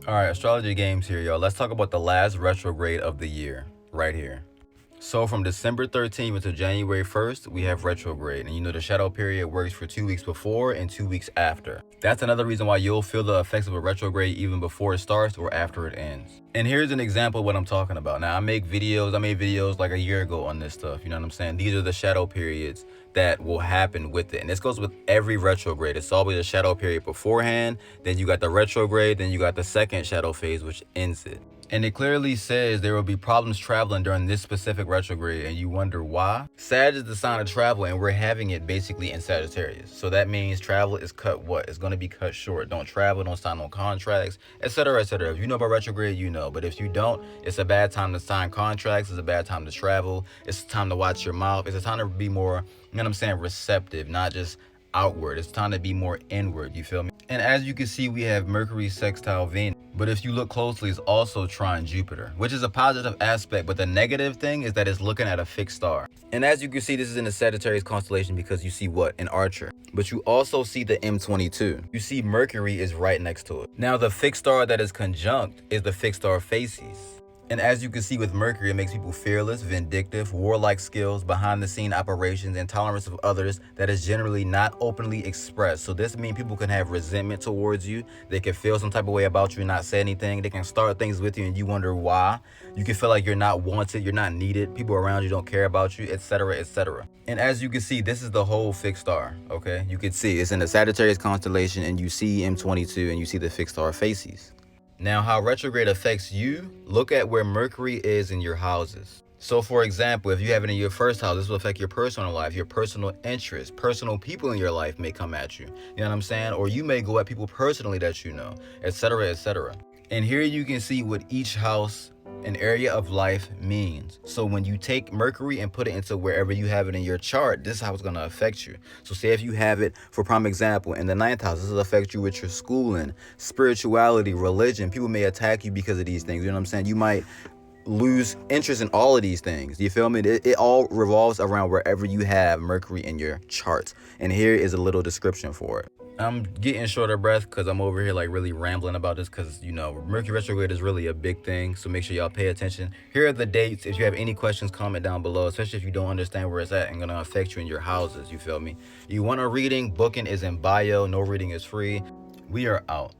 All right, astrology games here, y'all. Let's talk about the last retrograde of the year right here. So from December 13th until January 1st, we have retrograde. And you know the shadow period works for 2 weeks before and 2 weeks after. That's another reason why you'll feel the effects of a retrograde even before it starts or after it ends. And here's an example of what I'm talking about. Now, I made videos like a year ago on this stuff. You know what I'm saying? These are the shadow periods that will happen with it. And this goes with every retrograde. It's always a shadow period beforehand. Then you got the retrograde. Then you got the second shadow phase, which ends it. And it clearly says there will be problems traveling during this specific retrograde, and you wonder why. Sag is the sign of travel, and we're having it basically in Sagittarius. So that means travel is cut what? It's going to be cut short. Don't travel, don't sign no contracts, etc., etc. If you know about retrograde, you know. But if you don't, it's a bad time to sign contracts. It's a bad time to travel. It's time to watch your mouth. It's a time to be more, you know what I'm saying, receptive, not just outward. It's time to be more inward, you feel me? And as you can see, we have Mercury sextile Venus. But if you look closely, it's also trine Jupiter, which is a positive aspect. But the negative thing is that it's looking at a fixed star. And as you can see, this is in the Sagittarius constellation because you see what? An Archer. But you also see the M22. You see Mercury is right next to it. Now, the fixed star that is conjunct is the fixed star Facies. And as you can see with Mercury, it makes people fearless, vindictive, warlike skills, behind-the-scene operations, and tolerance of others that is generally not openly expressed. So this means people can have resentment towards you. They can feel some type of way about you and not say anything. They can start things with you and you wonder why. You can feel like you're not wanted, you're not needed. People around you don't care about you, etc., etc. And as you can see, this is the whole fixed star, okay? You can see it's in the Sagittarius constellation and you see M22 and you see the fixed star Facies. Now, how retrograde affects you, look at where Mercury is in your houses. So, for example, if you have it in your first house, this will affect your personal life, your personal interests. Personal people in your life may come at you. You know what I'm saying? Or you may go at people personally that you know, etc., etc. And here you can see what each house an area of life means. So when you take Mercury and put it into wherever you have it in your chart, this is how it's going to affect you. So say if you have it, for prime example, in the 9th house, this will affect you with your schooling, spirituality, religion. People may attack you because of these things. You know what I'm saying? You might lose interest in all of these things. You feel me? It all revolves around wherever you have Mercury in your charts. And here is a little description for it. I'm getting short of breath because I'm over here like really rambling about this because, you know, Mercury retrograde is really a big thing. So make sure y'all pay attention. Here are the dates. If you have any questions, comment down below, especially if you don't understand where it's at and going to affect you in your houses. You feel me? You want a reading? Booking is in bio. No reading is free. We are out.